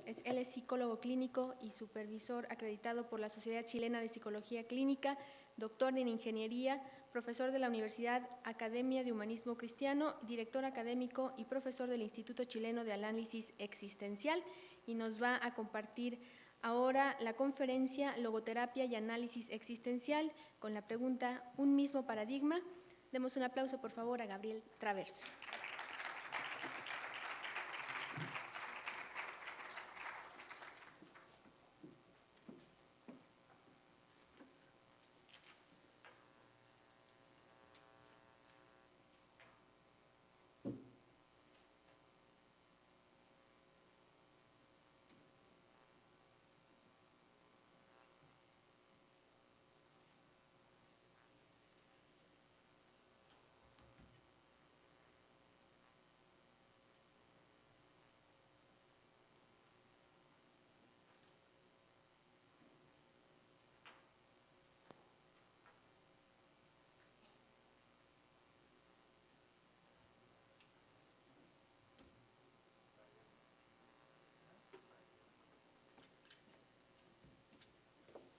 Él es psicólogo clínico y supervisor acreditado por la Sociedad Chilena de Psicología Clínica, doctor en Ingeniería, profesor de la Universidad Academia de Humanismo Cristiano, director académico y profesor del Instituto Chileno de Análisis Existencial, y nos va a compartir ahora la conferencia Logoterapia y Análisis Existencial con la pregunta ¿Un mismo paradigma? Demos un aplauso, por favor, a Gabriel Traverso.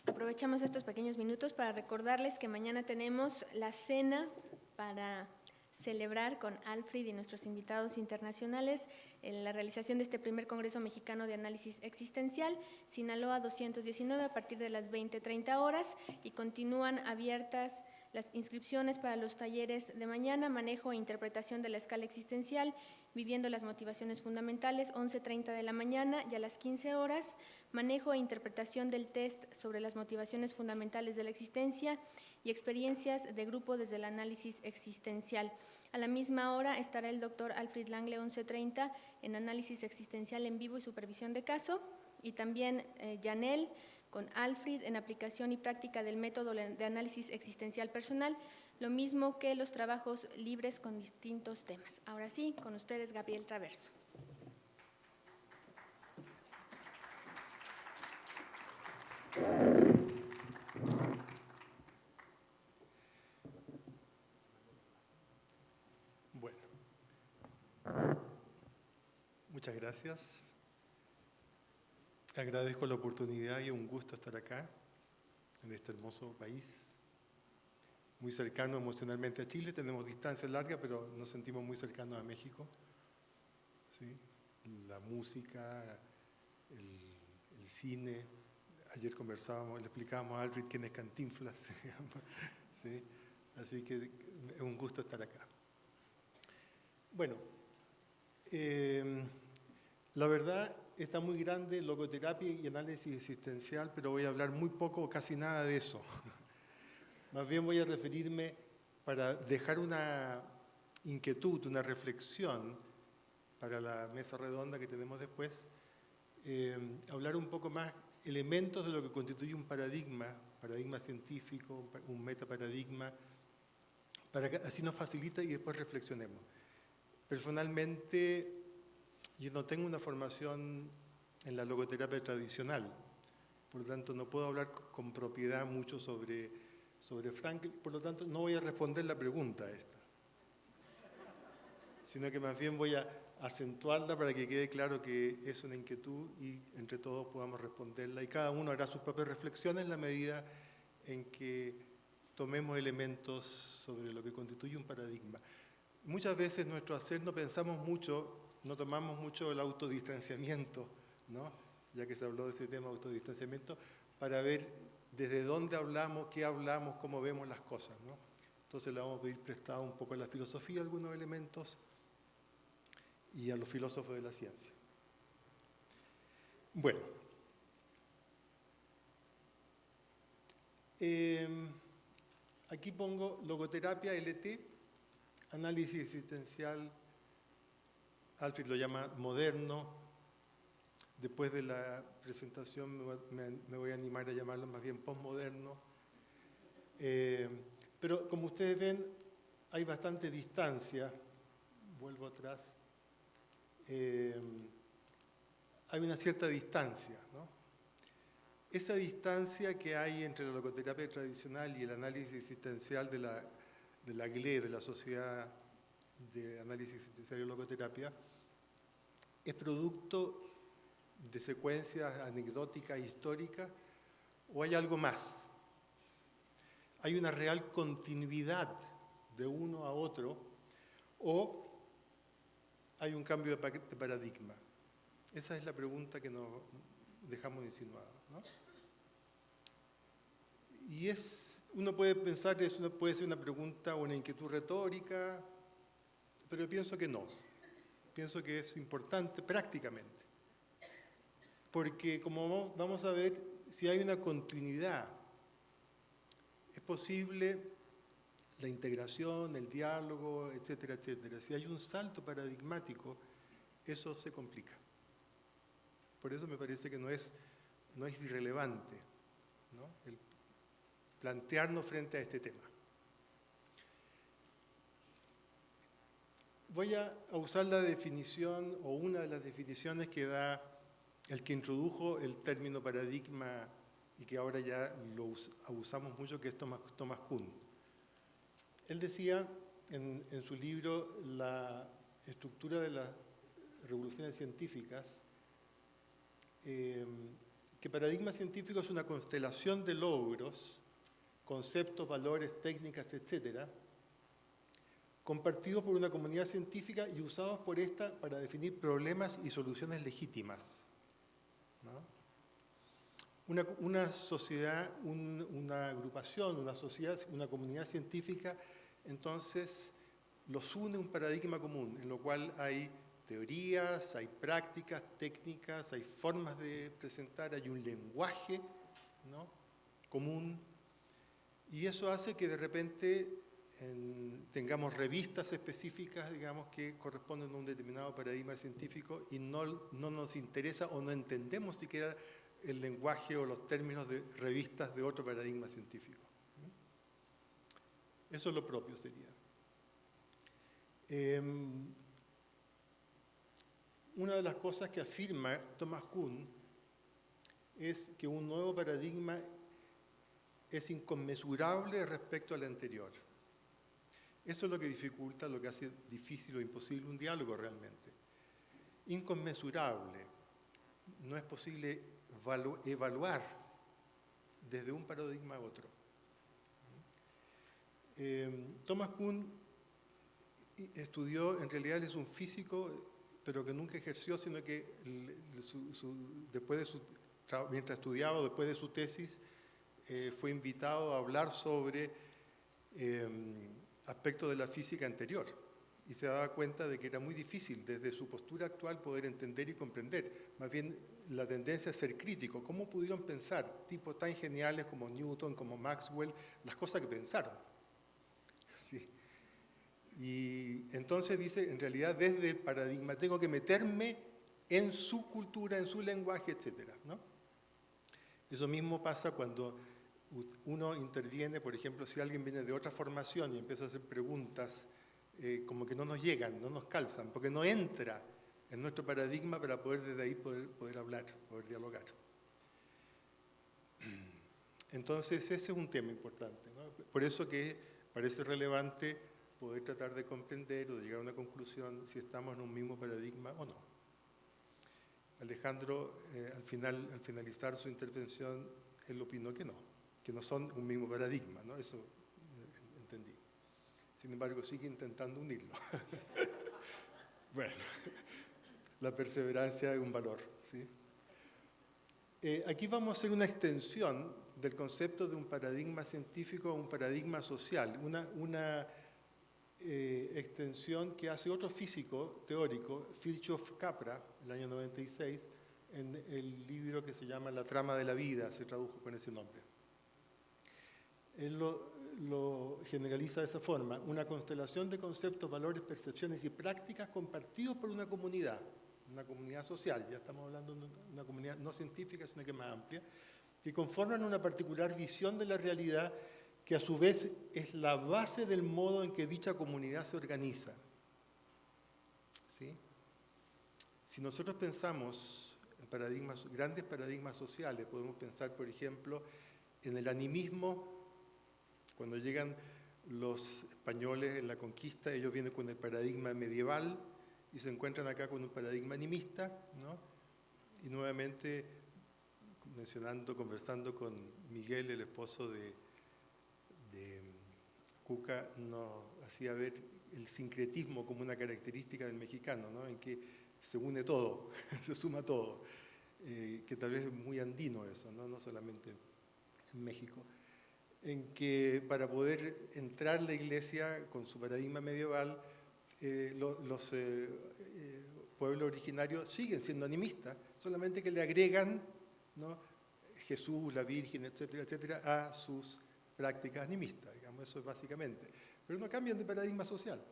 Aprovechamos estos pequeños minutos para recordarles que mañana tenemos la cena para celebrar con Alfred y nuestros invitados internacionales en la realización de este primer Congreso Mexicano de Análisis Existencial, Sinaloa 219, a partir de las 20:30 horas, y continúan abiertas las inscripciones para los talleres de mañana, manejo e interpretación de la escala existencial, viviendo las motivaciones fundamentales, 11:30 de la mañana, y a las 15 horas, manejo e interpretación del test sobre las motivaciones fundamentales de la existencia y experiencias de grupo desde el análisis existencial. A la misma hora estará el doctor Alfred Langle, 11:30, en análisis existencial en vivo y supervisión de caso, y también Janel con Alfred en aplicación y práctica del método de análisis existencial personal, lo mismo que los trabajos libres con distintos temas. Ahora sí, con ustedes, Gabriel Traverso. Bueno, muchas gracias. Agradezco la oportunidad y un gusto estar acá, en este hermoso país, muy cercano emocionalmente a Chile. Tenemos distancia larga, pero nos sentimos muy cercanos a México. ¿Sí? La música, el cine. Ayer conversábamos, le explicábamos a Alfred quién es Cantinflas. ¿Sí? Así que es un gusto estar acá. Bueno, la verdad está muy grande, logoterapia y análisis existencial, pero voy a hablar muy poco o casi nada de eso. Más bien voy a referirme, para dejar una inquietud, una reflexión para la mesa redonda que tenemos después, hablar un poco más elementos de lo que constituye un paradigma científico, un metaparadigma, para que así nos facilita y después reflexionemos. Personalmente, yo no tengo una formación en la logoterapia tradicional, por lo tanto no puedo hablar con propiedad mucho sobre Frankl, por lo tanto no voy a responder la pregunta esta, sino que más bien voy a acentuarla para que quede claro que es una inquietud y entre todos podamos responderla, y cada uno hará sus propias reflexiones en la medida en que tomemos elementos sobre lo que constituye un paradigma. Muchas veces nuestro hacer no pensamos mucho, no tomamos mucho el autodistanciamiento, ¿no? Ya que se habló de ese tema, autodistanciamiento, para ver desde dónde hablamos, qué hablamos, cómo vemos las cosas, ¿no? Entonces le vamos a pedir prestado un poco a la filosofía algunos elementos y a los filósofos de la ciencia. Bueno, aquí pongo logoterapia LT, análisis existencial. Alfred lo llama moderno. Después de la presentación me voy a animar a llamarlo más bien postmoderno. Pero como ustedes ven, hay bastante distancia. Vuelvo atrás. Hay una cierta distancia, ¿no? Esa distancia que hay entre la logoterapia tradicional y el análisis existencial de la GLE, de la Sociedad de Análisis Existencial y Logoterapia, es producto de secuencias anecdóticas, históricas, o hay algo más. Hay una real continuidad de uno a otro, o hay un cambio de paradigma. Esa es la pregunta que nos dejamos insinuada, ¿no? Y uno puede pensar que eso puede ser una pregunta o una inquietud retórica, pero pienso que no. Pienso que es importante prácticamente. Porque como vamos a ver, si hay una continuidad, es posible la integración, el diálogo, etcétera, etcétera. Si hay un salto paradigmático, eso se complica. Por eso me parece que no es irrelevante, ¿no?, el plantearnos frente a este tema. Voy a usar la definición, o una de las definiciones que da el que introdujo el término paradigma y que ahora ya lo usamos mucho, que es Thomas Kuhn. Él decía en su libro La estructura de las revoluciones científicas, que paradigma científico es una constelación de logros, conceptos, valores, técnicas, etcétera, compartidos por una comunidad científica y usados por esta para definir problemas y soluciones legítimas, ¿no? Una sociedad, una agrupación, una sociedad, una comunidad científica, entonces los une un paradigma común, en lo cual hay teorías, hay prácticas, técnicas, hay formas de presentar, hay un lenguaje, ¿no?, común, y eso hace que de repente tengamos revistas específicas, digamos, que corresponden a un determinado paradigma científico y no nos interesa o no entendemos siquiera el lenguaje o los términos de revistas de otro paradigma científico. Eso es lo propio, sería. Una de las cosas que afirma Thomas Kuhn es que un nuevo paradigma es inconmensurable respecto al anterior. Eso es lo que dificulta, lo que hace difícil o imposible un diálogo realmente. Inconmensurable. No es posible evaluar desde un paradigma a otro. Thomas Kuhn estudió, en realidad él es un físico, pero que nunca ejerció, sino que mientras estudiaba, después de su tesis, fue invitado a hablar sobre aspectos de la física anterior y se daba cuenta de que era muy difícil desde su postura actual poder entender y comprender. Más bien la tendencia a ser crítico. ¿Cómo pudieron pensar tipos tan geniales como Newton, como Maxwell, las cosas que pensaron? Sí. Y entonces dice, en realidad desde el paradigma tengo que meterme en su cultura, en su lenguaje, etcétera, ¿no? Eso mismo pasa cuando uno interviene, por ejemplo, si alguien viene de otra formación y empieza a hacer preguntas, como que no nos llegan, no nos calzan, porque no entra en nuestro paradigma para poder desde ahí poder hablar, poder dialogar. Entonces ese es un tema importante, ¿no? Por eso que parece relevante poder tratar de comprender o de llegar a una conclusión si estamos en un mismo paradigma o no. Alejandro, al finalizar su intervención, él opinó que no son un mismo paradigma, ¿no? Eso entendí. Sin embargo, sigue intentando unirlo. Bueno, la perseverancia es un valor, ¿sí? Aquí vamos a hacer una extensión del concepto de un paradigma científico a un paradigma social, una extensión que hace otro físico teórico, Fritjof Capra, en el año 96, en el libro que se llama La trama de la vida, se tradujo con ese nombre. Él lo generaliza de esa forma: una constelación de conceptos, valores, percepciones y prácticas compartidos por una comunidad social, ya estamos hablando de una comunidad no científica, sino que más amplia, que conforman una particular visión de la realidad que a su vez es la base del modo en que dicha comunidad se organiza. ¿Sí? Si nosotros pensamos en grandes paradigmas sociales, podemos pensar, por ejemplo, en el animismo. Cuando llegan los españoles en la conquista, ellos vienen con el paradigma medieval y se encuentran acá con un paradigma animista, ¿no? Y nuevamente, conversando con Miguel, el esposo de Cuca, nos hacía ver el sincretismo como una característica del mexicano, ¿no? En que se une todo, se suma todo, que tal vez es muy andino eso, ¿no? No solamente en México, en que para poder entrar a la iglesia con su paradigma medieval, los pueblos originarios siguen siendo animistas, solamente que le agregan, ¿no?, Jesús, la Virgen, etcétera, etcétera, a sus prácticas animistas, digamos, eso es básicamente. Pero no cambian de paradigma social,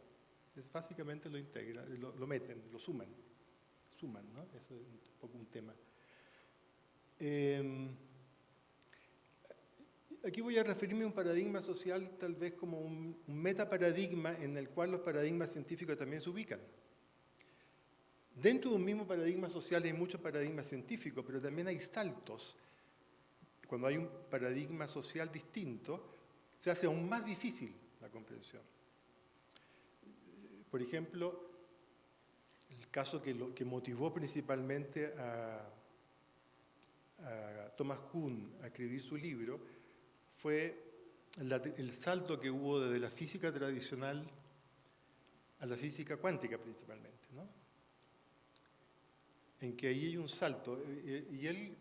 básicamente lo integran, lo meten, lo suman, ¿no? Eso es un poco un tema. Aquí voy a referirme a un paradigma social tal vez como un metaparadigma en el cual los paradigmas científicos también se ubican. Dentro de un mismo paradigma social hay muchos paradigmas científicos, pero también hay saltos. Cuando hay un paradigma social distinto, se hace aún más difícil la comprensión. Por ejemplo, el caso que motivó principalmente a Thomas Kuhn a escribir su libro fue el salto que hubo desde la física tradicional a la física cuántica principalmente, ¿no? En que ahí hay un salto, y él,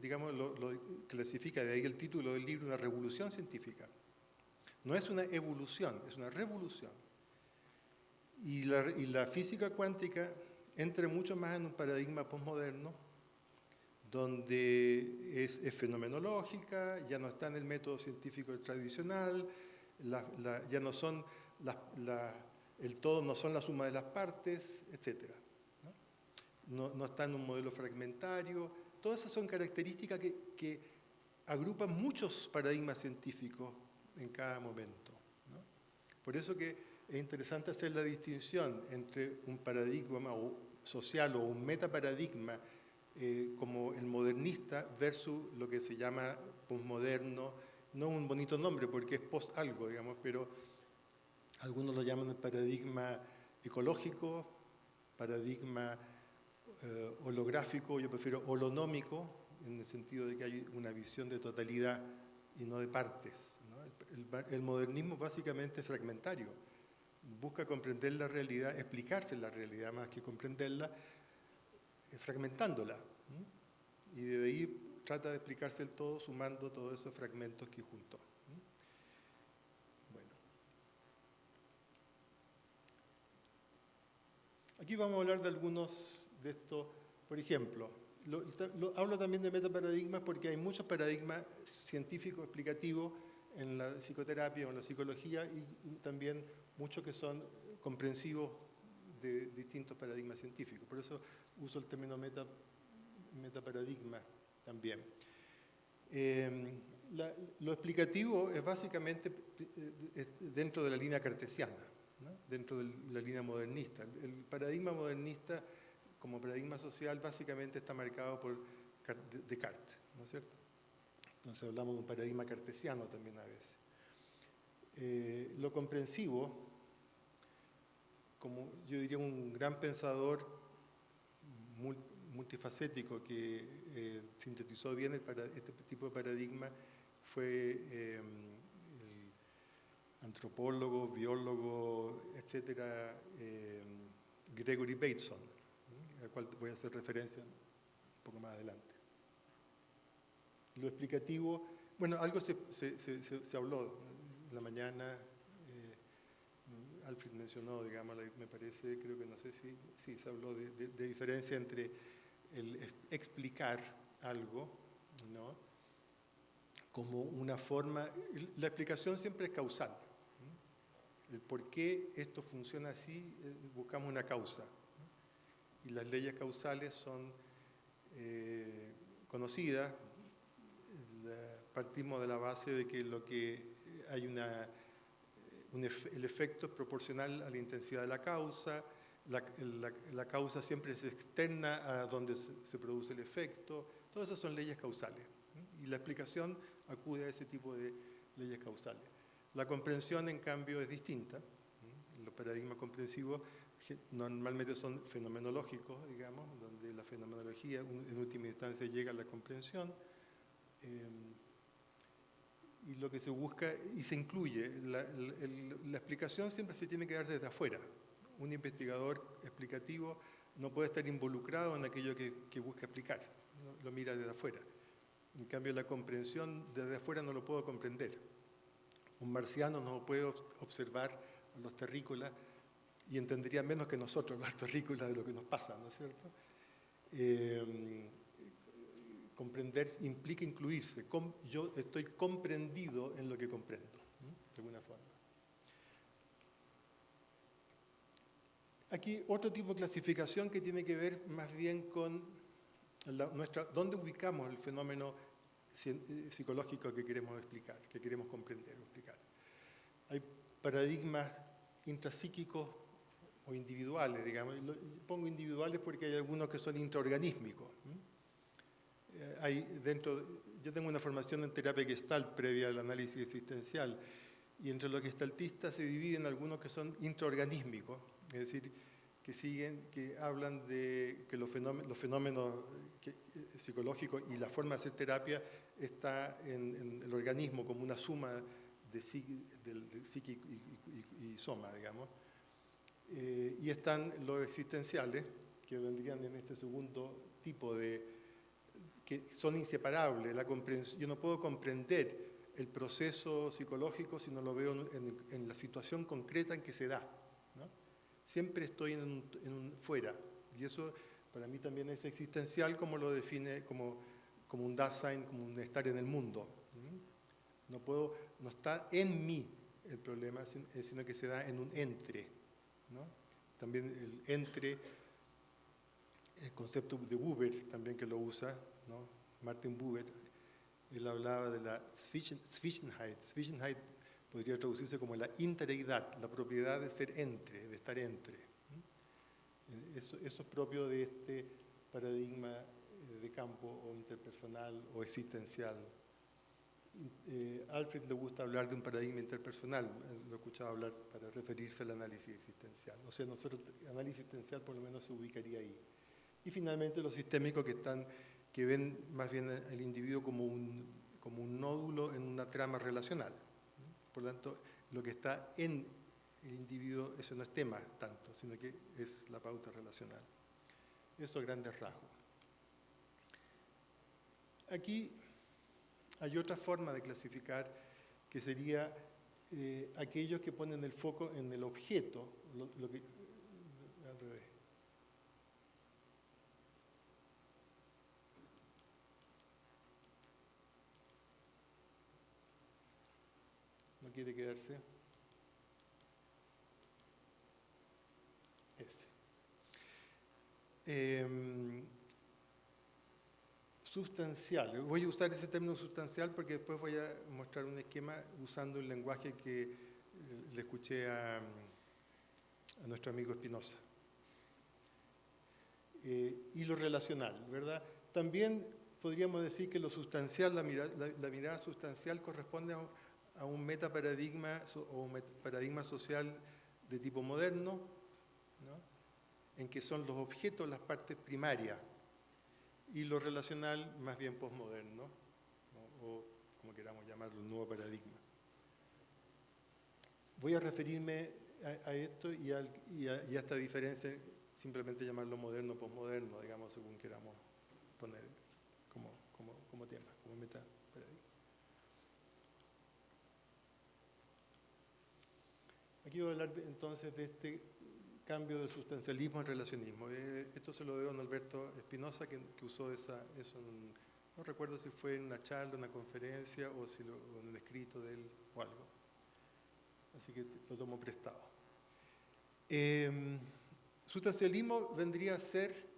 digamos, lo clasifica, de ahí el título del libro, una revolución científica. No es una evolución, es una revolución. Y la física cuántica entra mucho más en un paradigma postmoderno, donde es fenomenológica, ya no está en el método científico tradicional, ya no son el todo no son la suma de las partes, etc. No está en un modelo fragmentario. Todas esas son características que agrupan muchos paradigmas científicos en cada momento, ¿no? Por eso que es interesante hacer la distinción entre un paradigma social o un metaparadigma como el modernista versus lo que se llama posmoderno. No un bonito nombre porque es post algo, digamos, pero algunos lo llaman el paradigma ecológico, paradigma holográfico, yo prefiero holonómico, en el sentido de que hay una visión de totalidad y no de partes, ¿no? El modernismo básicamente es fragmentario, busca comprender la realidad, explicarse la realidad más que comprenderla, fragmentándola, ¿no? Y de ahí trata de explicarse el todo sumando todos esos fragmentos que juntó. Bueno. Aquí vamos a hablar de algunos de estos, por ejemplo, hablo también de metaparadigmas porque hay muchos paradigmas científicos explicativos en la psicoterapia o en la psicología y también muchos que son comprensivos de distintos paradigmas científicos. Por eso uso el término metaparadigma también. Lo explicativo es básicamente dentro de la línea cartesiana, ¿no? Dentro de la línea modernista. El paradigma modernista como paradigma social básicamente está marcado por Descartes, ¿no es cierto? Entonces hablamos de un paradigma cartesiano también a veces. Lo comprensivo, como yo diría un gran pensador multifacético que sintetizó bien este tipo de paradigma, fue el antropólogo, biólogo, etcétera, Gregory Bateson, al cual voy a hacer referencia un poco más adelante. Lo explicativo, bueno, algo se habló en la mañana, Alfred mencionó, digamos, me parece, creo que no sé si se habló de diferencia entre el explicar algo, ¿no?, como una forma, la explicación siempre es causal, ¿no? El por qué esto funciona así, buscamos una causa, ¿no? Y las leyes causales son conocidas, partimos de la base de que hay el efecto es proporcional a la intensidad de la causa, la causa siempre es externa a donde se produce el efecto, todas esas son leyes causales, ¿no? Y la explicación acude a ese tipo de leyes causales. La comprensión, en cambio, es distinta, ¿no? Los paradigmas comprensivos normalmente son fenomenológicos, digamos, donde la fenomenología, en última instancia llega a la comprensión. Y lo que se busca y se incluye, la explicación siempre se tiene que dar desde afuera. Un investigador explicativo no puede estar involucrado en aquello que busca explicar, ¿no? Lo mira desde afuera. En cambio, la comprensión desde afuera no lo puedo comprender. Un marciano no puede observar a los terrícolas y entendería menos que nosotros los terrícolas de lo que nos pasa, ¿no es cierto? Comprender implica incluirse. Yo estoy comprendido en lo que comprendo, ¿no? De alguna forma. Aquí otro tipo de clasificación que tiene que ver más bien con dónde ubicamos el fenómeno psicológico que queremos explicar, que queremos comprender o explicar. Hay paradigmas intrapsíquicos o individuales, digamos. Pongo individuales porque hay algunos que son intraorganísmicos. Yo tengo una formación en terapia Gestalt previa al análisis existencial, y entre los gestaltistas se dividen algunos que son intraorganísmicos, es decir, que hablan de que los fenómenos psicológicos y la forma de hacer terapia está en el organismo como una suma de psique y soma, digamos. Y están los existenciales, que vendrían en este segundo tipo que son inseparables. Yo no puedo comprender el proceso psicológico si no lo veo en la situación concreta en que se da, ¿no? Siempre estoy fuera, y eso para mí también es existencial, como lo define como un Dasein, como un estar en el mundo. No está en mí el problema, sino que se da en un entre, ¿no? También el entre, el concepto de Buber también que lo usa, ¿no? Martin Buber, él hablaba de la Zwischenheit. Zwischenheit podría traducirse como la intereidad, la propiedad de ser entre, de estar entre. Eso es propio de este paradigma de campo o interpersonal o existencial. Alfred le gusta hablar de un paradigma interpersonal, lo he escuchado hablar para referirse al análisis existencial. O sea, el análisis existencial por lo menos se ubicaría ahí. Y finalmente los sistémicos que ven más bien al individuo como un nódulo en una trama relacional. Por lo tanto, lo que está en el individuo, eso no es tema tanto, sino que es la pauta relacional. Eso a grandes rasgos. Aquí hay otra forma de clasificar, que sería aquellos que ponen el foco en el objeto, al revés. ¿No quiere quedarse? Ese. Sustancial. Voy a usar ese término sustancial porque después voy a mostrar un esquema usando el lenguaje que le escuché a nuestro amigo Spinoza. Y lo relacional, ¿verdad? También podríamos decir que lo sustancial, la mirada sustancial corresponde a un metaparadigma o un paradigma social de tipo moderno, ¿no? En que son los objetos las partes primarias, y lo relacional más bien posmoderno, ¿no? O como queramos llamarlo, un nuevo paradigma. Voy a referirme a esto y a esta diferencia, simplemente llamarlo moderno, posmoderno, digamos, según queramos poner como tema, como metaparadigma. Aquí voy a hablar entonces de este cambio del sustancialismo al relacionismo. Esto se lo debo a Alberto Spinoza, que usó eso, no recuerdo si fue en una charla, una conferencia o en un escrito de él o algo. Así que lo tomo prestado. Sustancialismo vendría a ser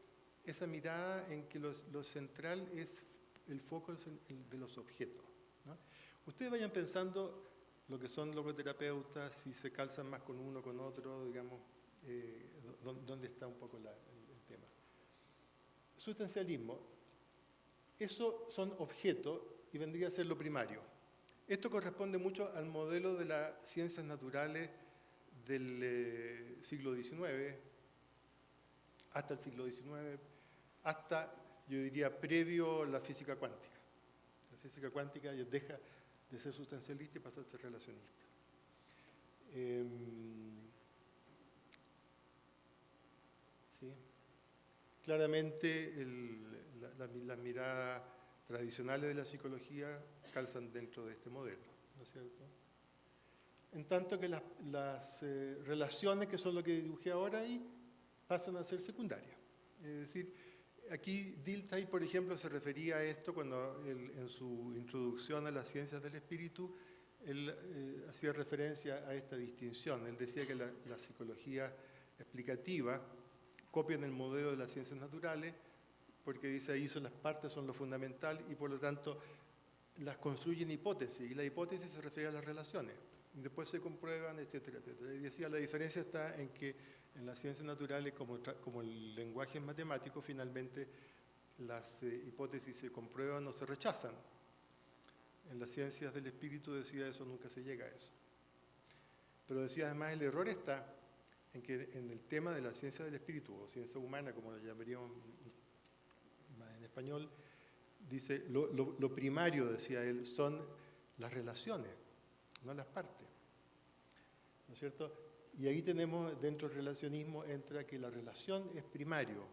esa mirada en que lo central es el foco de los objetos, ¿no? Ustedes vayan pensando lo que son logoterapeutas, si se calzan más con uno con otro, digamos, dónde está un poco el tema. Sustancialismo, eso son objetos y vendría a ser lo primario. Esto corresponde mucho al modelo de las ciencias naturales del siglo XIX, hasta el siglo XIX, hasta, yo diría, previo a la física cuántica. La física cuántica ya deja de ser sustancialista y pasa a ser relacionista. ¿Sí? Claramente las miradas tradicionales de la psicología calzan dentro de este modelo, ¿no es cierto? En tanto que las relaciones, que son lo que dibujé ahora ahí, pasan a ser secundarias. Es decir, aquí Dilthey, por ejemplo, se refería a esto cuando en su introducción a las ciencias del espíritu, él hacía referencia a esta distinción. Él decía que la psicología explicativa copia en el modelo de las ciencias naturales, porque dice ahí las partes son lo fundamental y por lo tanto las construyen hipótesis, y la hipótesis se refiere a las relaciones, y después se comprueban, etcétera, etcétera. Y decía, la diferencia está en que en las ciencias naturales, como el lenguaje es matemático, finalmente las hipótesis se comprueban o se rechazan. En las ciencias del espíritu, decía, eso nunca se llega a eso. Pero decía, además, el error está en que en el tema de la ciencia del espíritu, o ciencia humana, como lo llamaríamos más en español, dice, lo primario, decía él, son las relaciones, no las partes. ¿No es cierto? Y ahí tenemos, dentro del relacionismo, entra que la relación es primario.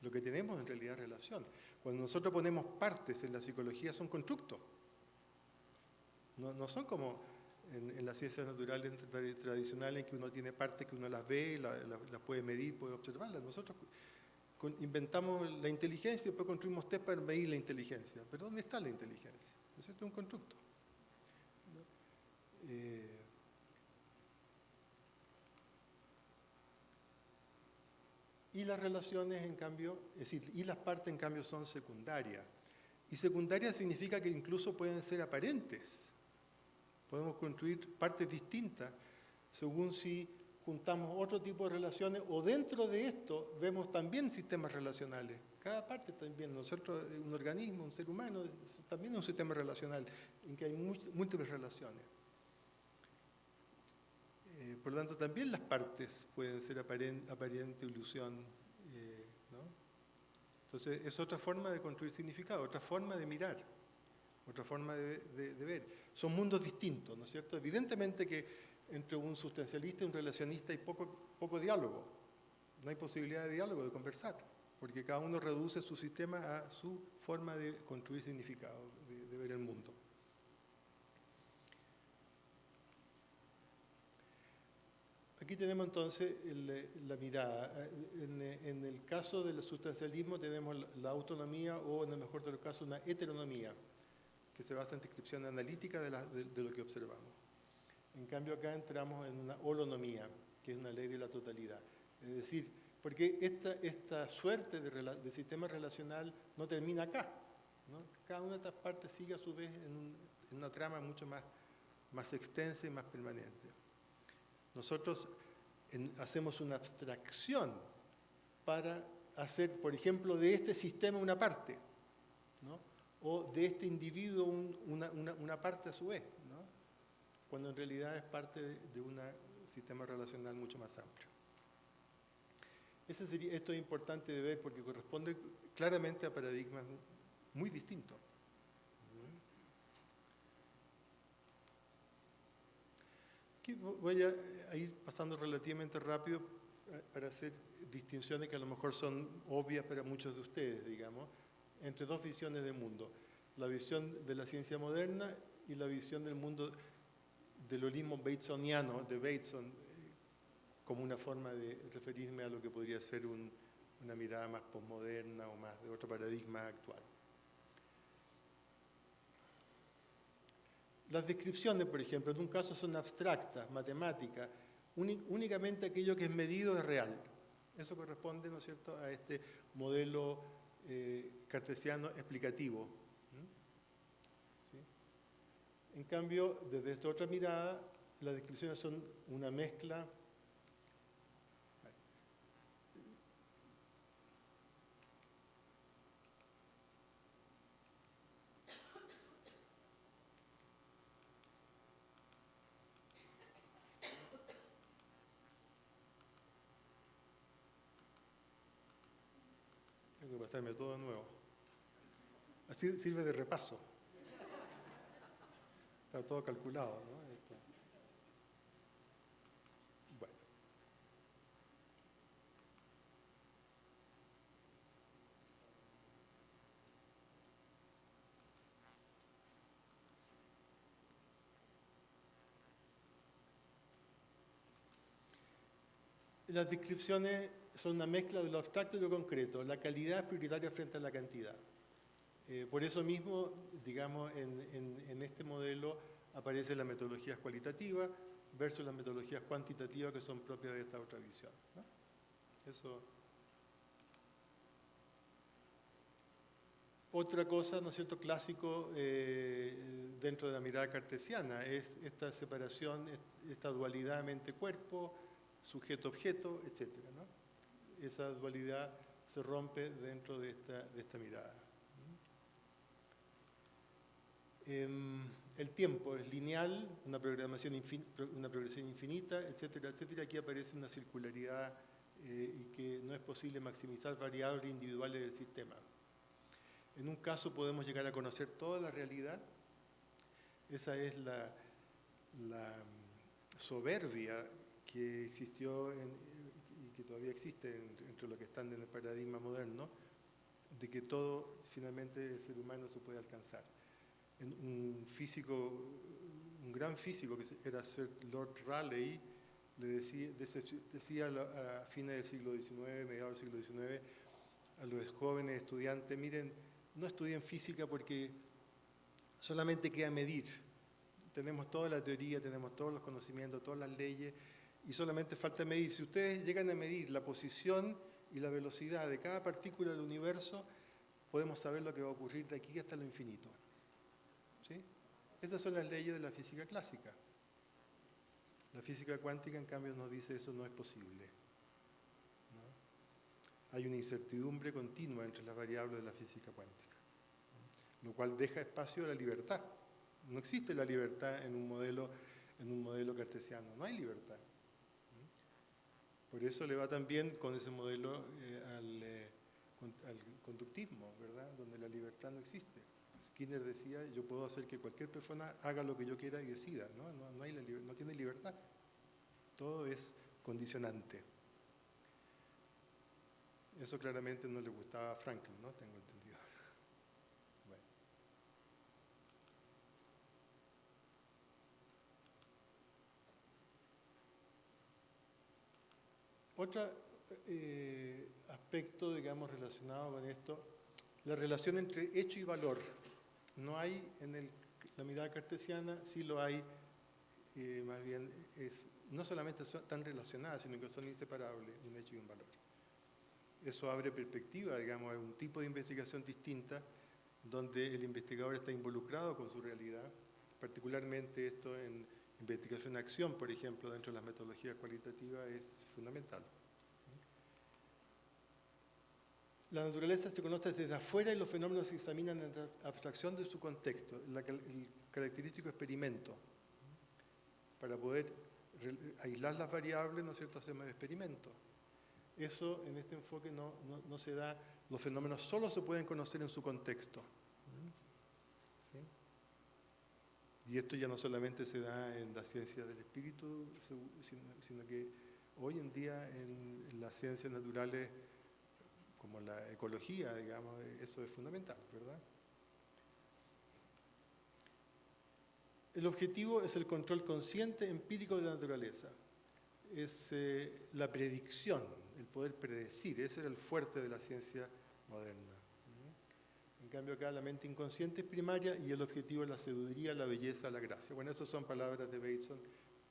Lo que tenemos en realidad es relación. Cuando nosotros ponemos partes en la psicología, son constructos. No son como en las ciencias naturales tradicionales, en que uno tiene partes que uno las ve, las puede medir, puede observarlas. Nosotros inventamos la inteligencia y después construimos test para medir la inteligencia. Pero ¿dónde está la inteligencia? ¿No es cierto? Es un constructo. Y las relaciones, en cambio, es decir, y las partes, en cambio, son secundarias. Y secundarias significa que incluso pueden ser aparentes. Podemos construir partes distintas según si juntamos otro tipo de relaciones, o dentro de esto vemos también sistemas relacionales. Cada parte también, nosotros, un organismo, un ser humano, también es un sistema relacional en que hay múltiples relaciones. Por lo tanto, también las partes pueden ser aparente ilusión, ¿no? Entonces, es otra forma de construir significado, otra forma de mirar, otra forma de ver. Son mundos distintos, ¿no es cierto? Evidentemente que entre un sustancialista y un relacionista hay poco diálogo. No hay posibilidad de diálogo, de conversar, porque cada uno reduce su sistema a su forma de construir significado, de ver el mundo. Aquí tenemos entonces la mirada. En el caso del sustancialismo tenemos la autonomía, o en el mejor de los casos una heteronomía, que se basa en descripción analítica de lo que observamos. En cambio acá entramos en una holonomía, que es una ley de la totalidad. Es decir, porque esta suerte de sistema relacional no termina acá, ¿no? Cada una de estas partes sigue a su vez en una trama mucho más extensa y más permanente. Nosotros hacemos una abstracción para hacer, por ejemplo, de este sistema una parte, ¿no? O de este individuo una parte a su vez, ¿no? Cuando en realidad es parte de un sistema relacional mucho más amplio. Esto es importante de ver porque corresponde claramente a paradigmas muy distintos. Aquí voy a ir pasando relativamente rápido para hacer distinciones que a lo mejor son obvias para muchos de ustedes, digamos, entre dos visiones del mundo. La visión de la ciencia moderna y la visión del mundo del holismo batesoniano, de Bateson, como una forma de referirme a lo que podría ser una mirada más posmoderna o más de otro paradigma actual. Las descripciones, por ejemplo, en un caso son abstractas, matemáticas, únicamente aquello que es medido es real. Eso corresponde, ¿no es cierto?, a este modelo cartesiano explicativo. ¿Sí? En cambio, desde esta otra mirada, las descripciones son una mezcla. mostrarme todo de nuevo. Así sirve de repaso. Está todo calculado, ¿no? Bueno. Las descripciones son una mezcla de lo abstracto y lo concreto. La calidad es prioritaria frente a la cantidad. Por eso mismo, digamos, en este modelo aparece la metodología cualitativa versus las metodologías cuantitativas que son propias de esta otra visión, ¿no? Eso. Otra cosa, ¿no es cierto?, clásico dentro de la mirada cartesiana es esta separación, esta dualidad mente-cuerpo, sujeto-objeto, etc., ¿no? Esa dualidad se rompe dentro de esta mirada. El tiempo es lineal, una progresión infinita, etcétera, etcétera. Aquí aparece una circularidad y que no es posible maximizar variables individuales del sistema. En un caso podemos llegar a conocer toda la realidad. Esa es la soberbia que existió y que todavía existe entre los que están en el paradigma moderno, de que todo finalmente el ser humano se puede alcanzar. Un gran físico que era Sir Lord Rayleigh le decía a fines del siglo XIX, mediados del siglo XIX, a los jóvenes estudiantes: miren, no estudien física porque solamente queda medir. Tenemos toda la teoría, tenemos todos los conocimientos, todas las leyes, y solamente falta medir. Si ustedes llegan a medir la posición y la velocidad de cada partícula del universo, podemos saber lo que va a ocurrir de aquí hasta lo infinito. ¿Sí? Esas son las leyes de la física clásica. La física cuántica, en cambio, nos dice eso no es posible, ¿no? Hay una incertidumbre continua entre las variables de la física cuántica, ¿no? Lo cual deja espacio a la libertad. No existe la libertad en un modelo cartesiano, no hay libertad. Por eso le va tan bien con ese modelo al conductismo, ¿verdad?, donde la libertad no existe. Skinner decía: yo puedo hacer que cualquier persona haga lo que yo quiera y decida, ¿no? No tiene libertad. Todo es condicionante. Eso claramente no le gustaba a Franklin, ¿no? Tengo entendido. Bueno. Otro aspecto, digamos, relacionado con esto, la relación entre hecho y valor. No hay en la mirada cartesiana, sí lo hay, más bien no solamente están relacionadas, sino que son inseparables, un hecho y un valor. Eso abre perspectiva, digamos, a un tipo de investigación distinta, donde el investigador está involucrado con su realidad, particularmente esto en investigación-acción, por ejemplo, dentro de las metodologías cualitativas es fundamental. La naturaleza se conoce desde afuera y los fenómenos se examinan en abstracción de su contexto, el característico experimento. Para poder aislar las variables, ¿no es cierto?, hacemos experimentos. Eso en este enfoque no se da, los fenómenos solo se pueden conocer en su contexto. ¿Sí? Y esto ya no solamente se da en la ciencia del espíritu, sino que hoy en día en las ciencias naturales, como la ecología, digamos, eso es fundamental, ¿verdad? El objetivo es el control consciente, empírico de la naturaleza. Es la predicción, el poder predecir. Ese era el fuerte de la ciencia moderna. En cambio acá la mente inconsciente es primaria y el objetivo es la sabiduría, la belleza, la gracia. Bueno, esas son palabras de Bateson.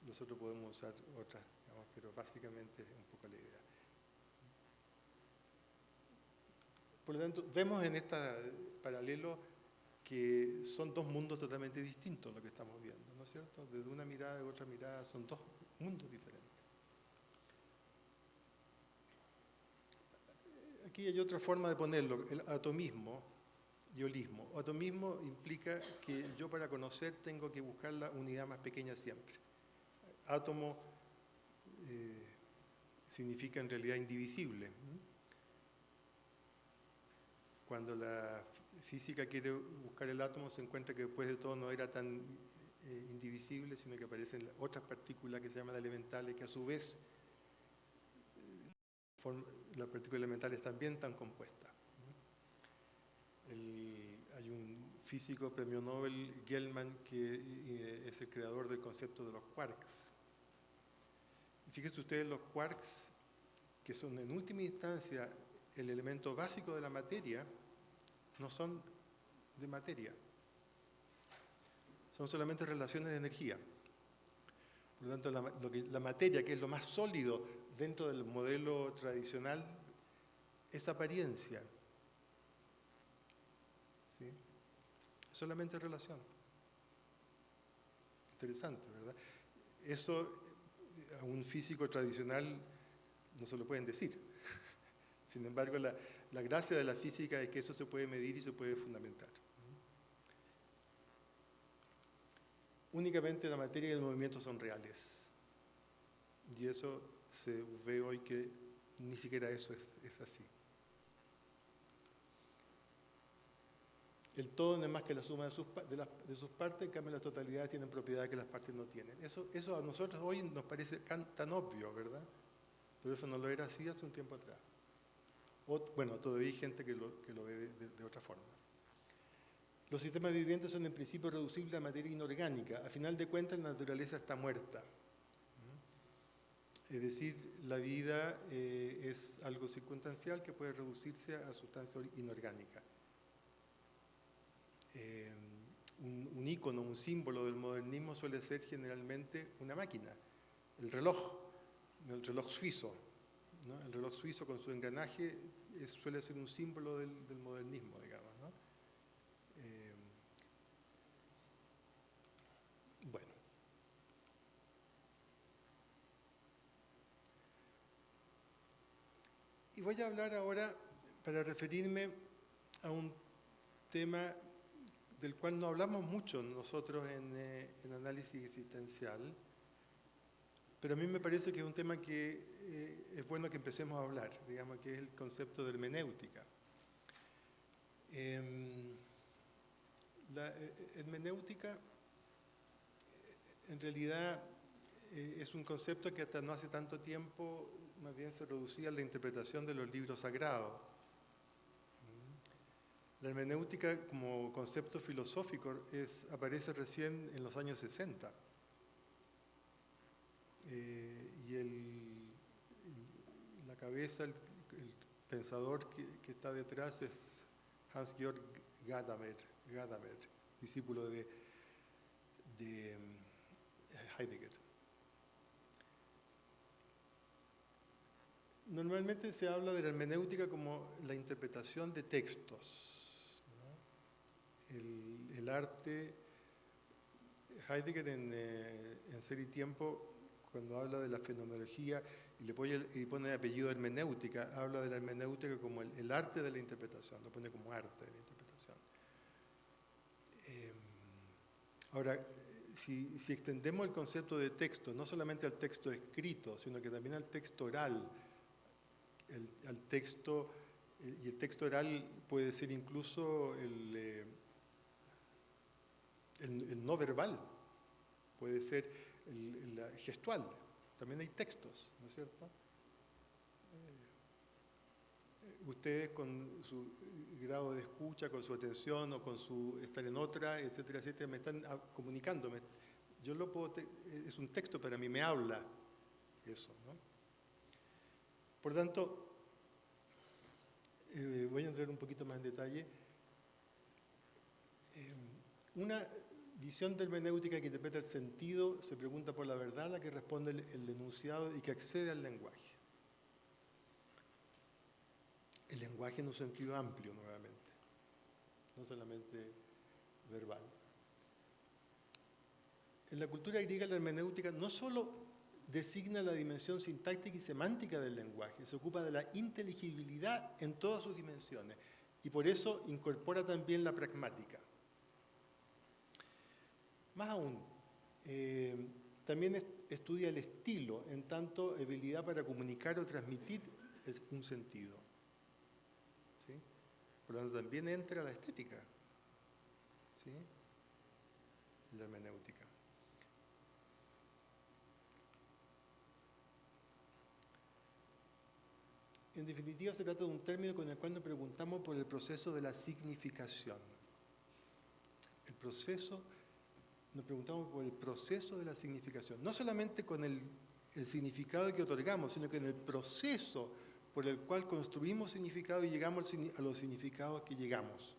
Nosotros podemos usar otras, digamos, pero básicamente es un poco la idea. Por lo tanto, vemos en este paralelo que son dos mundos totalmente distintos lo que estamos viendo, ¿no es cierto? Desde una mirada y otra mirada son dos mundos diferentes. Aquí hay otra forma de ponerlo, el atomismo y holismo. Atomismo implica que yo para conocer tengo que buscar la unidad más pequeña siempre. Átomo significa en realidad indivisible. cuando la física quiere buscar el átomo, se encuentra que después de todo no era tan indivisible, sino que aparecen otras partículas que se llaman elementales, que a su vez las partículas elementales también están compuestas. Hay un físico premio Nobel, Gell-Mann, que es el creador del concepto de los quarks. Y fíjense ustedes, los quarks, que son en última instancia el elemento básico de la materia, no son de materia. Son solamente relaciones de energía. Por lo tanto, la materia, que es lo más sólido dentro del modelo tradicional, es apariencia. ¿Sí? Solamente relación. Interesante, ¿verdad? Eso a un físico tradicional no se lo pueden decir. Sin embargo, la gracia de la física es que eso se puede medir y se puede fundamentar. Únicamente la materia y el movimiento son reales. Y eso se ve hoy que ni siquiera eso es así. El todo no es más que la suma de sus partes, en cambio las totalidades tienen propiedades que las partes no tienen. Eso a nosotros hoy nos parece tan obvio, ¿verdad? Pero eso no lo era así hace un tiempo atrás. Bueno, todavía hay gente que lo ve de otra forma. Los sistemas vivientes son en principio reducibles a materia inorgánica. A final de cuentas, la naturaleza está muerta. Es decir, la vida es algo circunstancial que puede reducirse a sustancia inorgánica. Un ícono, un símbolo del modernismo suele ser generalmente una máquina, el reloj suizo, ¿no? El reloj suizo con su engranaje suele ser un símbolo del modernismo, digamos, ¿no? Bueno. Y voy a hablar ahora para referirme a un tema del cual no hablamos mucho nosotros en análisis existencial, pero a mí me parece que es un tema que es bueno que empecemos a hablar, digamos, que es el concepto de hermenéutica. La hermenéutica en realidad es un concepto que hasta no hace tanto tiempo más bien se reducía a la interpretación de los libros sagrados. La hermenéutica como concepto filosófico aparece recién en los años 60. Y la cabeza, el pensador que está detrás es Hans-Georg Gadamer, discípulo de Heidegger. Normalmente se habla de la hermenéutica como la interpretación de textos. El arte, Heidegger en Ser y Tiempo, cuando habla de la fenomenología y le pone el apellido hermenéutica, habla de la hermenéutica como el arte de la interpretación, lo pone como arte de la interpretación. Ahora, si extendemos el concepto de texto, no solamente al texto escrito, sino que también al texto oral, al texto, y el texto oral puede ser incluso el no verbal, puede ser el gestual, también hay textos, ¿no es cierto? Ustedes con su grado de escucha, con su atención o con su estar en otra, etcétera, etcétera, me están comunicando. Yo lo puedo, es un texto para mí, me habla eso, ¿no? Por tanto, voy a entrar un poquito más en detalle. Una visión de hermenéutica que interpreta el sentido se pregunta por la verdad a la que responde el enunciado y que accede al lenguaje. El lenguaje en un sentido amplio, nuevamente, no solamente verbal. En la cultura griega, la hermenéutica no solo designa la dimensión sintáctica y semántica del lenguaje, se ocupa de la inteligibilidad en todas sus dimensiones y por eso incorpora también la pragmática. Más aún, también estudia el estilo, en tanto habilidad para comunicar o transmitir un sentido. ¿Sí? Por lo tanto, también entra la estética, ¿sí? La hermenéutica. En definitiva, se trata de un término con el cual nos preguntamos por el proceso de la significación. Nos preguntamos por el proceso de la significación. No solamente con el significado que otorgamos, sino que en el proceso por el cual construimos significado y llegamos a los significados que llegamos.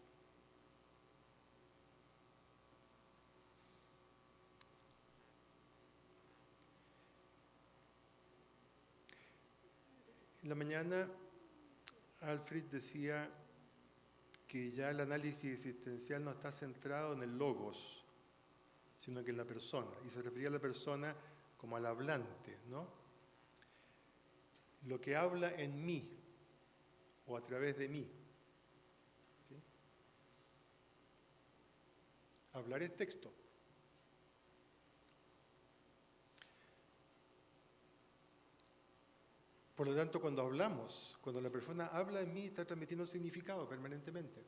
En la mañana, Alfred decía que ya el análisis existencial no está centrado en el logos, sino que en la persona, y se refería a la persona como al hablante, ¿no? Lo que habla en mí, o a través de mí. ¿Sí? Hablar es texto. Por lo tanto, cuando hablamos, cuando la persona habla en mí, está transmitiendo significado permanentemente.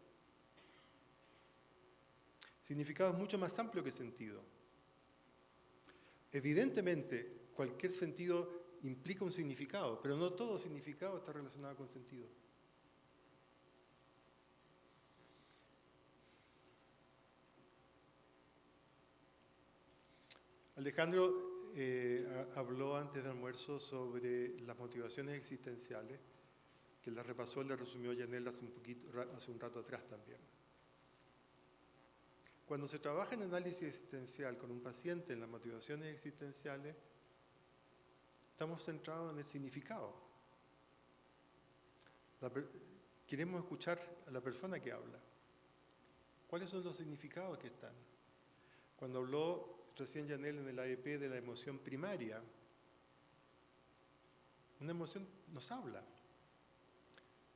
Significado es mucho más amplio que sentido. Evidentemente, cualquier sentido implica un significado, pero no todo significado está relacionado con sentido. Alejandro habló antes del almuerzo sobre las motivaciones existenciales, que las repasó y las resumió Yanel hace un rato atrás también. Cuando se trabaja en análisis existencial con un paciente en las motivaciones existenciales, estamos centrados en el significado. Queremos escuchar a la persona que habla. ¿Cuáles son los significados que están? Cuando habló recién Yanel en el AEP de la emoción primaria, una emoción nos habla.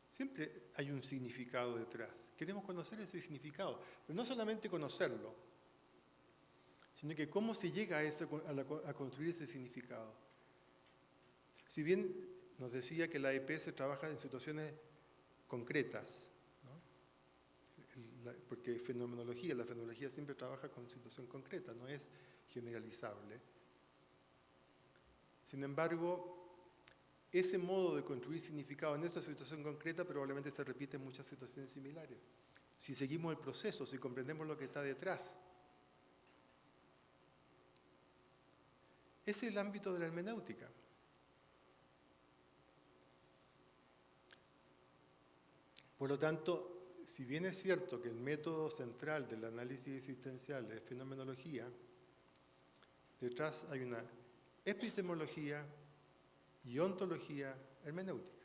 Siempre hay un significado detrás. Queremos conocer ese significado, pero no solamente conocerlo, sino que cómo se llega a construir ese significado. Si bien nos decía que la AEP se trabaja en situaciones concretas, ¿no? Porque la fenomenología siempre trabaja con situación concreta, no es generalizable. Sin embargo, ese modo de construir significado en esa situación concreta probablemente se repite en muchas situaciones similares. Si seguimos el proceso, si comprendemos lo que está detrás. Ese es el ámbito de la hermenéutica. Por lo tanto, si bien es cierto que el método central del análisis existencial es fenomenología, detrás hay una epistemología y ontología hermenéutica.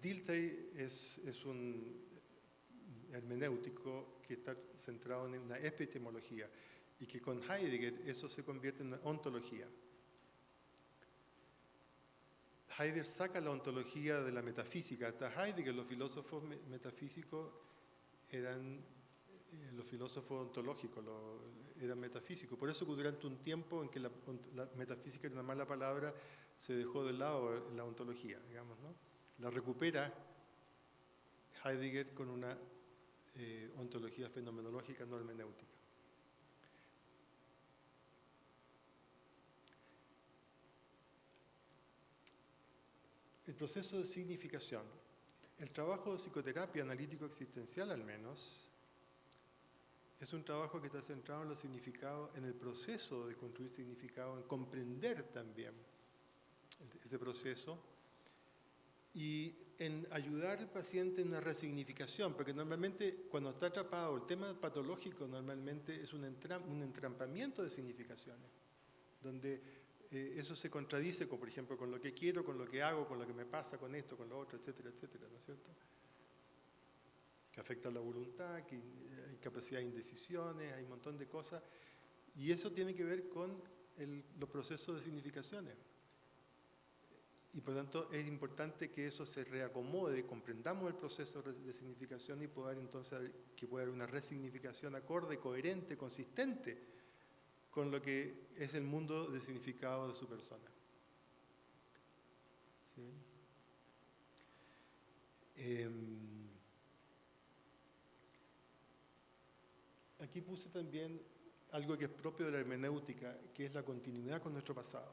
Dilthey es un hermenéutico que está centrado en una epistemología y que con Heidegger eso se convierte en una ontología. Heidegger saca la ontología de la metafísica. Hasta Heidegger, los filósofos metafísicos eran los filósofos ontológicos, eran metafísicos. Por eso durante un tiempo en que la metafísica era una mala palabra, se dejó de lado la ontología, digamos, ¿no? La recupera Heidegger con una ontología fenomenológica no hermenéutica. El proceso de significación. El trabajo de psicoterapia analítico-existencial, al menos, es un trabajo que está centrado en los significados, en el proceso de construir significado, en comprender también ese proceso y en ayudar al paciente en una resignificación, porque normalmente cuando está atrapado el tema patológico normalmente es un entrampamiento de significaciones, donde eso se contradice, por ejemplo, con lo que quiero, con lo que hago, con lo que me pasa, con esto, con lo otro, etcétera, etcétera, ¿no es cierto? Que afecta la voluntad, que hay capacidad de indecisiones, hay un montón de cosas, y eso tiene que ver con los procesos de significaciones. Y por lo tanto es importante que eso se reacomode, comprendamos el proceso de significación y poder entonces que pueda haber una resignificación acorde, coherente, consistente con lo que es el mundo de significado de su persona. ¿Sí? Aquí puse también algo que es propio de la hermenéutica, que es la continuidad con nuestro pasado.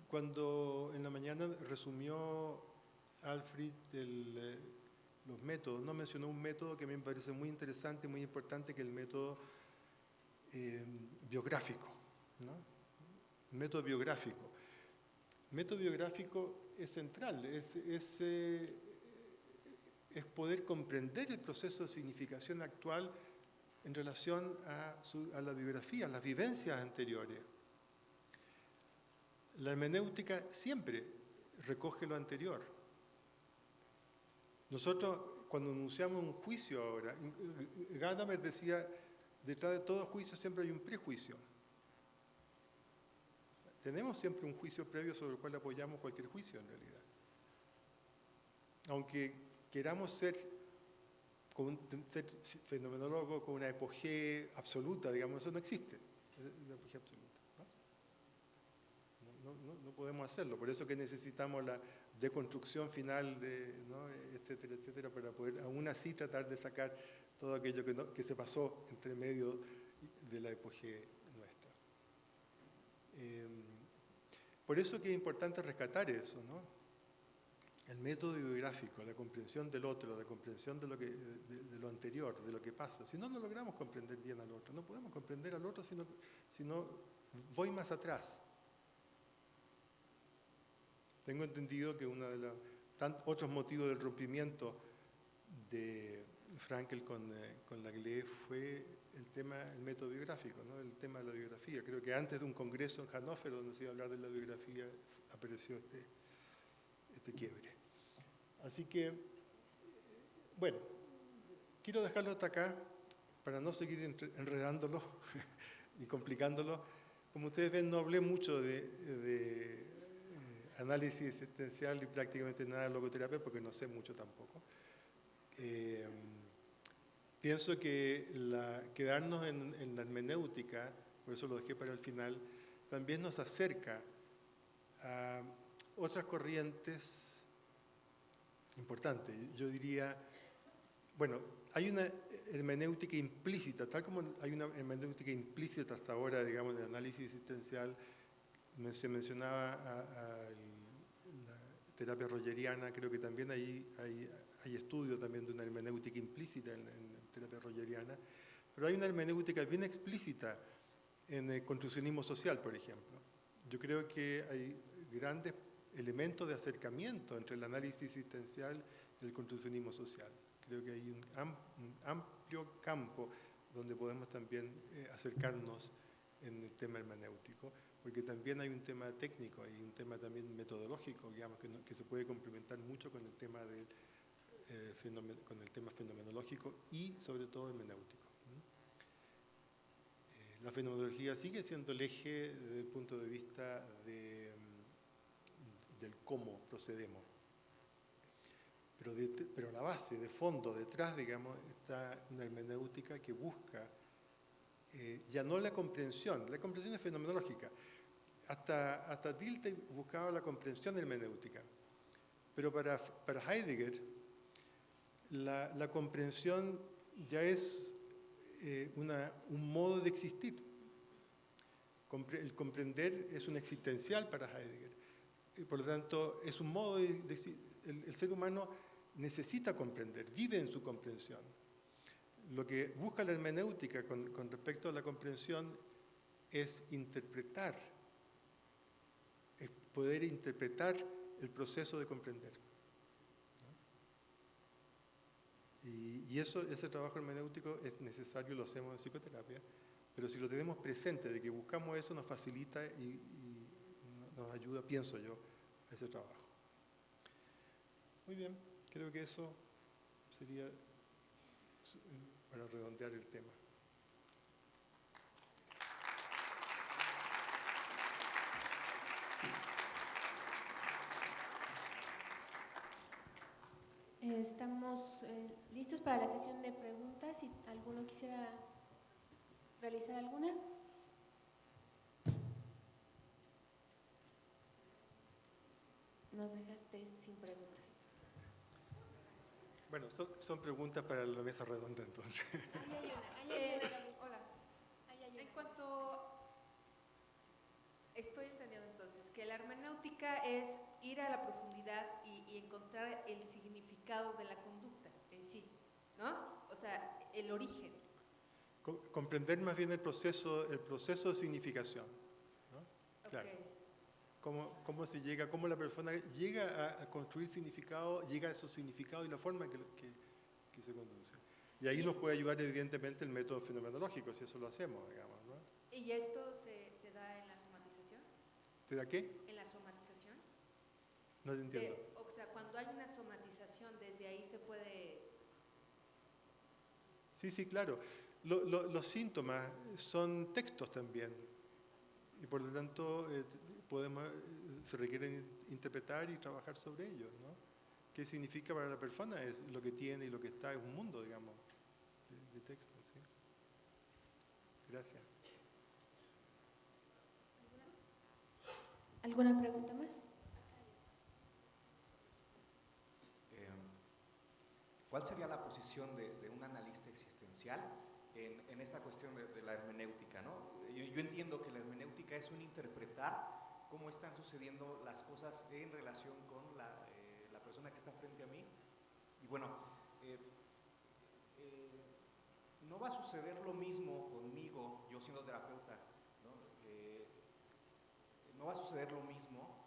Cuando en la mañana resumió Alfred los métodos, no mencionó un método que a mí me parece muy interesante, muy importante, que es el método biográfico, ¿no? El método biográfico. El método biográfico es central, es poder comprender el proceso de significación actual en relación a la biografía, a las vivencias anteriores. La hermenéutica siempre recoge lo anterior. Nosotros, cuando anunciamos un juicio ahora, Gadamer decía, detrás de todo juicio siempre hay un prejuicio. Tenemos siempre un juicio previo sobre el cual apoyamos cualquier juicio, en realidad. Aunque queramos ser fenomenólogos con una epogée absoluta, digamos, eso no existe, una epogée absoluta. No podemos hacerlo, por eso que necesitamos la deconstrucción final, ¿no? etcétera, etcétera, para poder aún así tratar de sacar todo aquello que se pasó entre medio de la epogée nuestra. Por eso que es importante rescatar eso, ¿no? El método biográfico, la comprensión del otro, la comprensión de lo anterior, de lo que pasa. Si no, no logramos comprender bien al otro. No podemos comprender al otro si no voy más atrás. Tengo entendido que uno de los otros motivos del rompimiento de Frankl con Laglaie fue el método biográfico, ¿no? El tema de la biografía. Creo que antes de un congreso en Hannover donde se iba a hablar de la biografía apareció este quiebre. Así que, bueno, quiero dejarlo hasta acá para no seguir enredándolo y complicándolo. Como ustedes ven, no hablé mucho de análisis existencial y prácticamente nada de logoterapia porque no sé mucho tampoco. Pienso que quedarnos en la hermenéutica, por eso lo dejé para el final, también nos acerca a otras corrientes importantes. Yo diría, bueno, hay una hermenéutica implícita, tal como hay una hermenéutica implícita hasta ahora, digamos, en el análisis existencial. Se mencionaba la terapia rogeriana, creo que también hay estudios también de una hermenéutica implícita en terapia rogeriana, pero hay una hermenéutica bien explícita en el construccionismo social, por ejemplo. Yo creo que hay grandes elementos de acercamiento entre el análisis existencial y el construccionismo social. Creo que hay un amplio campo donde podemos también acercarnos en el tema hermenéutico, porque también hay un tema técnico, hay un tema también metodológico, digamos, que se puede complementar mucho con el tema con el tema fenomenológico y sobre todo hermenéutico. La fenomenología sigue siendo el eje desde el punto de vista del cómo procedemos, pero la base, de fondo, detrás, digamos, está una hermenéutica que busca ya no la comprensión es fenomenológica. Hasta Dilthey buscaba la comprensión hermenéutica, pero para Heidegger la comprensión ya es un modo de existir. El comprender es un existencial para Heidegger. Por lo tanto, es un modo de el ser humano necesita comprender, vive en su comprensión. Lo que busca la hermenéutica con respecto a la comprensión es interpretar, es poder interpretar el proceso de comprender. Y ese trabajo hermenéutico es necesario, lo hacemos en psicoterapia, pero si lo tenemos presente, de que buscamos eso, nos facilita y nos ayuda, pienso yo, a ese trabajo. Muy bien, creo que eso sería para redondear el tema. Estamos listos para la sesión de preguntas. Si alguno quisiera realizar alguna? Nos dejaste sin preguntas. Bueno, son preguntas para la mesa redonda entonces. Hola. En cuanto estoy entendiendo entonces que la hermenéutica es ir a la profundidad y encontrar el significado de la conducta en sí, ¿no? O sea, el origen. Comprender más bien el proceso de significación, ¿no? Claro. Okay. Cómo la persona llega a construir significado, llega a su significado y la forma que se conduce. Y ahí nos puede ayudar evidentemente el método fenomenológico, si eso lo hacemos, digamos, ¿no? ¿Y esto se da en la somatización? ¿Te da qué? ¿En la somatización? No te entiendo. O sea, cuando hay una somatización, desde ahí se puede... Sí, claro. Los síntomas son textos también. Y por lo tanto, se requieren interpretar y trabajar sobre ellos, ¿no? ¿Qué significa para la persona? Es lo que tiene y lo que está, es un mundo, digamos, de texto, ¿sí? Gracias. ¿Alguna pregunta más? ¿Cuál sería la posición de un analista existencial en esta cuestión de la hermenéutica, ¿no? Yo entiendo que la hermenéutica es un interpretar cómo están sucediendo las cosas en relación con la persona que está frente a mí. Y bueno, no va a suceder lo mismo conmigo, yo siendo terapeuta, ¿no? No va a suceder lo mismo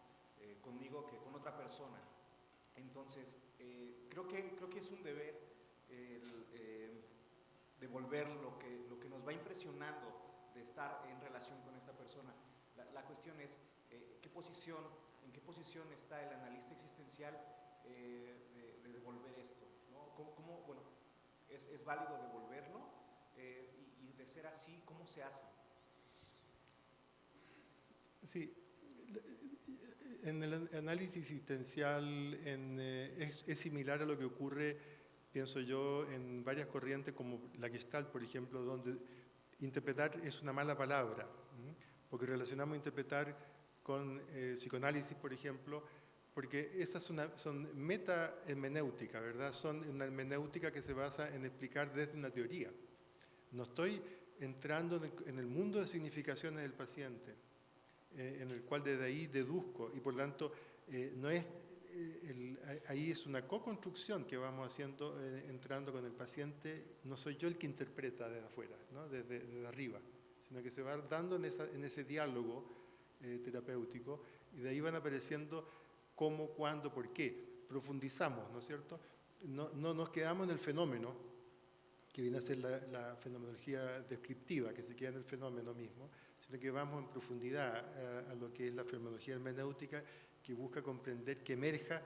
conmigo que con otra persona. Entonces, creo que es un deber devolver lo que nos va impresionando de estar en relación con esta persona. La cuestión es, ¿en qué posición está el analista existencial de devolver esto, ¿no? Bueno, ¿es válido devolverlo? Y de ser así, ¿cómo se hace? Sí. En el análisis existencial es similar a lo que ocurre, pienso yo, en varias corrientes como la Gestalt, por ejemplo, donde interpretar es una mala palabra, porque relacionamos interpretar con psicoanálisis, por ejemplo, porque esas son meta-hermenéutica, ¿verdad? Son una hermenéutica que se basa en explicar desde una teoría. No estoy entrando en el mundo de significaciones del paciente, en el cual desde ahí deduzco, y por lo tanto ahí es una co-construcción que vamos haciendo, entrando con el paciente. No soy yo el que interpreta desde afuera, ¿no? desde arriba, sino que se va dando en ese diálogo terapéutico, y de ahí van apareciendo cómo, cuándo, por qué. Profundizamos, ¿no es cierto? No nos quedamos en el fenómeno, que viene a ser la fenomenología descriptiva, que se queda en el fenómeno mismo, sino que vamos en profundidad a lo que es la fenomenología hermenéutica, que busca comprender, que emerja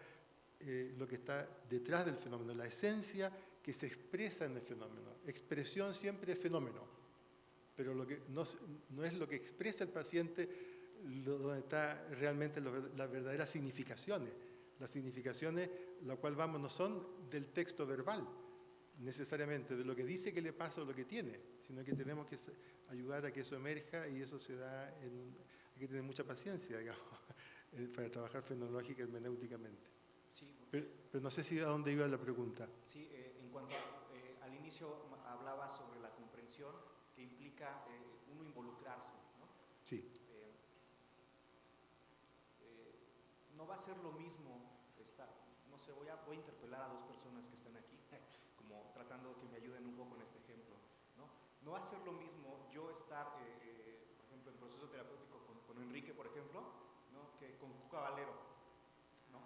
lo que está detrás del fenómeno, la esencia que se expresa en el fenómeno. Expresión siempre es fenómeno, pero lo que no es lo que expresa el paciente donde está realmente las verdaderas significaciones. Las significaciones, la cual vamos, no son del texto verbal, necesariamente de lo que dice que le pasa o lo que tiene, sino que tenemos que ayudar a que eso emerja, y eso se da hay que tener mucha paciencia, digamos, para trabajar fenomenológica y hermenéuticamente. Sí. Pero no sé si a dónde iba la pregunta. Sí, en cuanto al inicio hablaba sobre la comprensión que implica uno involucrarse, ¿no? Sí. No va a ser lo mismo no sé, voy a interpelar a dos personas que están aquí, como tratando de que me ayuden un poco en este ejemplo, ¿no? No va a ser lo mismo yo estar, por ejemplo, en proceso terapéutico con Enrique, por ejemplo, ¿no? Que con Cuca Valero, ¿no?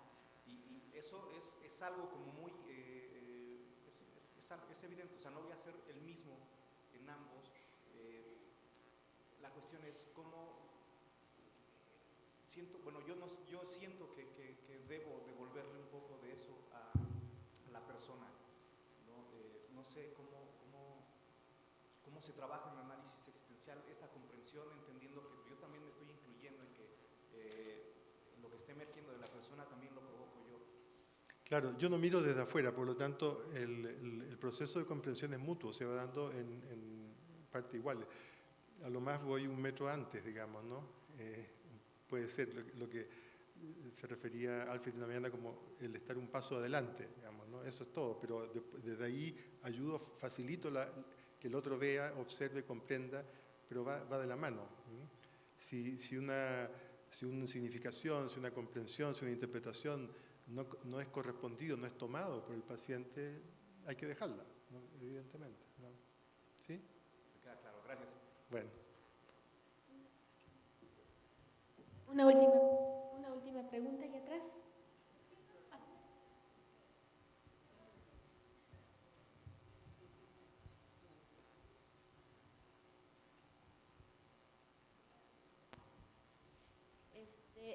Y eso es algo como muy, es evidente, o sea, no voy a ser el mismo en ambos. La cuestión es cómo yo siento que debo devolverle un poco de eso a la persona, ¿no? No sé cómo se trabaja en el análisis existencial esta comprensión, entendiendo que yo también me estoy incluyendo en que lo que está emergiendo de la persona también lo provoco yo. Claro, yo no miro desde afuera, por lo tanto el proceso de comprensión es mutuo, se va dando en parte igual. a lo más voy un metro antes, digamos, ¿no? Puede ser lo que se refería Alfred en la mañana como el estar un paso adelante, digamos, ¿no? Eso es todo, pero desde ahí ayudo, facilito que el otro vea, observe, comprenda, pero va de la mano. Si una significación, si una comprensión, si una interpretación no es correspondido, no es tomado por el paciente, hay que dejarla, ¿no? Evidentemente, ¿no? ¿Sí? Me queda claro, gracias. Bueno. Una última pregunta allá atrás.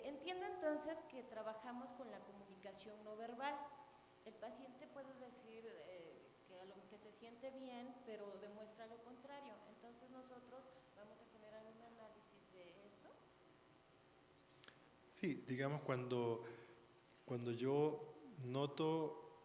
Entiendo entonces que trabajamos con la comunicación no verbal. El paciente puede decir que se siente bien, pero demuestra lo contrario. Entonces nosotros vamos a generar un análisis de esto. Sí, digamos cuando yo noto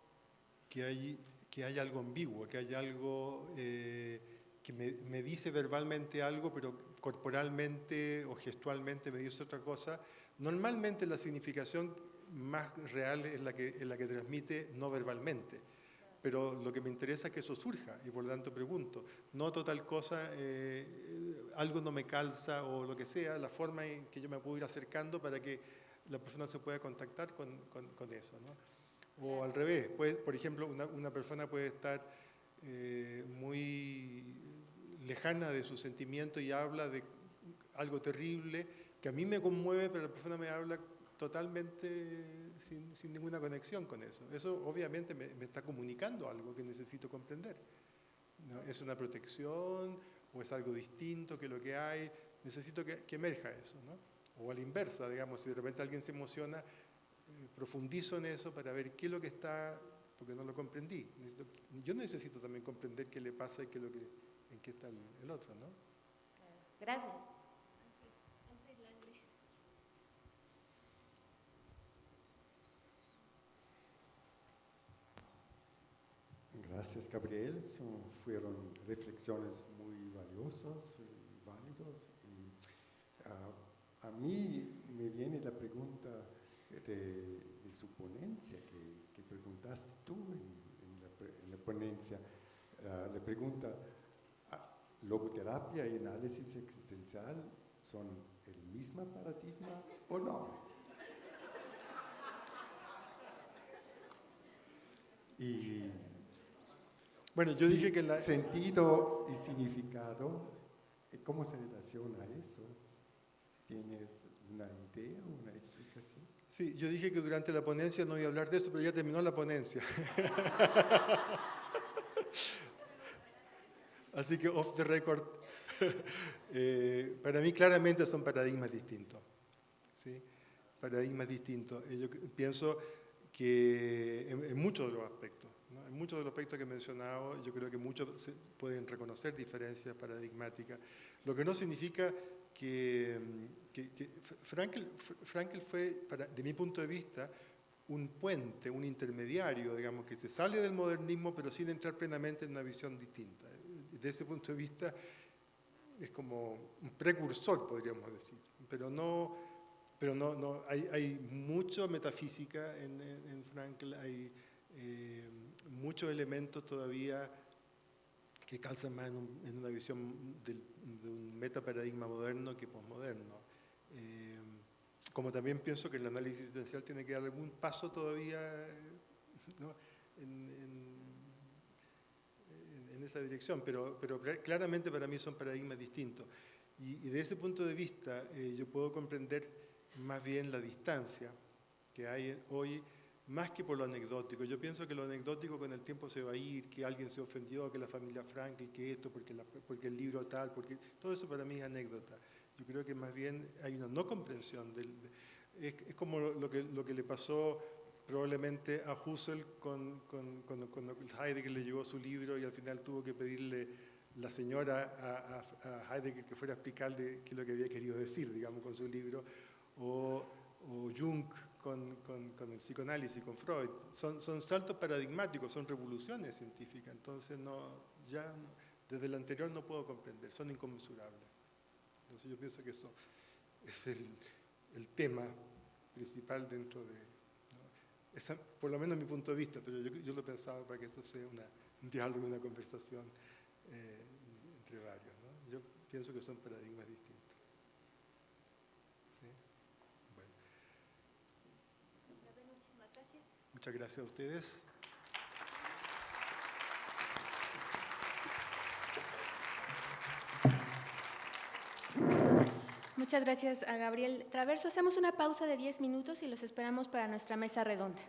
que hay algo ambiguo, que hay algo que me dice verbalmente algo, pero corporalmente o gestualmente me dice otra cosa, normalmente la significación más real es la que transmite no verbalmente. Pero lo que me interesa es que eso surja y por lo tanto pregunto, noto tal cosa, algo no me calza o lo que sea, la forma en que yo me puedo ir acercando para que la persona se pueda contactar con eso, ¿no? O al revés, por ejemplo, una persona puede estar muy lejana de su sentimiento y habla de algo terrible que a mí me conmueve, pero la persona me habla totalmente sin ninguna conexión con eso. Eso obviamente me está comunicando algo que necesito comprender, ¿no? ¿Es una protección o es algo distinto que lo que hay? Necesito que emerja eso, ¿no? O a la inversa, digamos, si de repente alguien se emociona, profundizo en eso para ver qué es lo que está, porque no lo comprendí. Yo necesito también comprender qué le pasa y en qué está el otro, ¿no? Gracias. Gracias, Gabriel. Fueron reflexiones muy valiosas y válidas. A mí me viene la pregunta de su ponencia que preguntaste tú en la ponencia. La pregunta, ¿logoterapia y análisis existencial son el mismo paradigma o no? Y bueno, yo dije que sentido y significado, ¿cómo se relaciona eso? ¿Tienes una idea o una explicación? Sí, yo dije que durante la ponencia no iba a hablar de eso, pero ya terminó la ponencia. Así que off the record, para mí claramente son paradigmas distintos, ¿sí? Paradigmas distintos. Yo pienso que en muchos de los aspectos, ¿no? En muchos de los aspectos que he mencionado, yo creo que muchos se pueden reconocer diferencias paradigmáticas, lo que no significa que Frankl fue, de mi punto de vista, un puente, un intermediario, digamos, que se sale del modernismo, pero sin entrar plenamente en una visión distinta. Desde ese punto de vista, es como un precursor, podríamos decir, pero no hay mucha metafísica en Frankl, hay muchos elementos todavía que calzan más en una visión de un metaparadigma moderno que posmoderno. Como también pienso que el análisis existencial tiene que dar algún paso todavía, ¿no? en esa dirección, pero claramente para mí son paradigmas distintos. Y de ese punto de vista yo puedo comprender más bien la distancia que hay hoy, más que por lo anecdótico. Yo pienso que lo anecdótico con el tiempo se va a ir, que alguien se ofendió, que la familia Frankl, que esto, porque el libro tal, porque todo eso para mí es anécdota. Yo creo que más bien hay una no comprensión. Es como lo que le pasó probablemente a Husserl cuando Heidegger le llevó su libro y al final tuvo que pedirle la señora a Heidegger que fuera a explicarle qué es lo que había querido decir, digamos, con su libro, o Jung con el psicoanálisis, con Freud. Son saltos paradigmáticos, son revoluciones científicas, entonces desde el anterior no puedo comprender, son inconmensurables. Entonces yo pienso que eso es el tema principal dentro de, ¿no? Esa, por lo menos mi punto de vista, pero yo lo pensaba para que eso sea un diálogo, una conversación entre varios, ¿no? Yo pienso que son paradigmas distintos. ¿Sí? Bueno. Muchísimas gracias. Muchas gracias a ustedes. Muchas gracias a Gabriel Traverso. Hacemos una pausa de 10 minutos y los esperamos para nuestra mesa redonda.